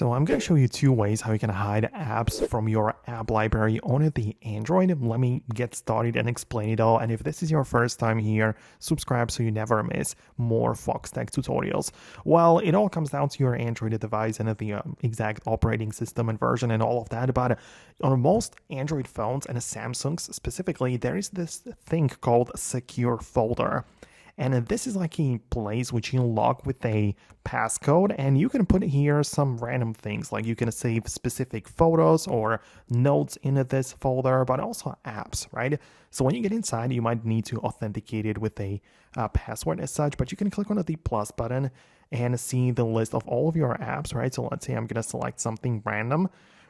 So I'm going to show you two ways how you can hide apps from your app library on the Android. Let me get started and explain it all. And if this is your first time here, subscribe so you never miss more Foxtecc tutorials. Well, it all comes down to your Android device and the exact operating system and version and all of that. But on most Android phones and Samsungs specifically, there is this thing called secure folder. And this is like a place which you lock with a passcode, and you can put here some random things, like you can save specific photos or notes in this folder, but also apps, right? So when you get inside, you might need to authenticate it with a password as such, but you can click on the plus button and see the list of all of your apps, right? So let's say I'm going to select something random,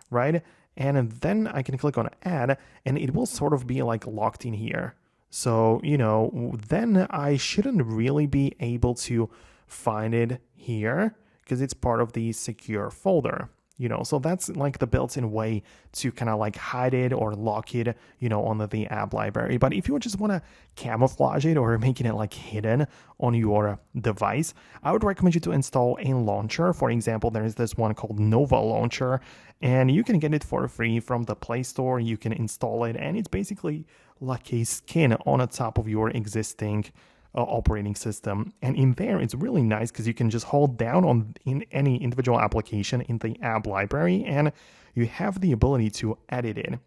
right? And then I can click on add, and it will sort of be like locked in here. So, then I shouldn't really be able to find it here because it's part of the secure folder. So that's like the built-in way to kind of like hide it or lock it, on the app library. But if you just want to camouflage it or making it like hidden on your device, I would recommend you to install a launcher. For example, there is this one called Nova Launcher, and you can get it for free from the Play Store. You can install it, and it's basically like a skin on the top of your existing operating system. And in there, it's really nice because you can just hold down in any individual application in the app library, and you have the ability to edit it.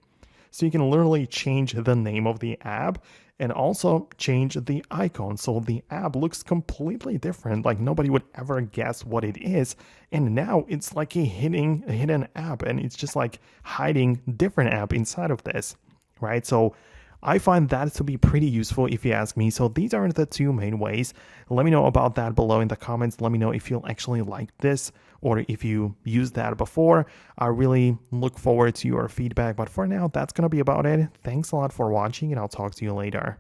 So you can literally change the name of the app and also change the icon. So the app looks completely different, like nobody would ever guess what it is. And now it's like a hidden app, and it's just like hiding different app inside of this, right? So I find that to be pretty useful if you ask me. So these are the two main ways. Let me know about that below in the comments. Let me know if you'll actually like this or if you used that before. I really look forward to your feedback. But for now, that's going to be about it. Thanks a lot for watching, and I'll talk to you later.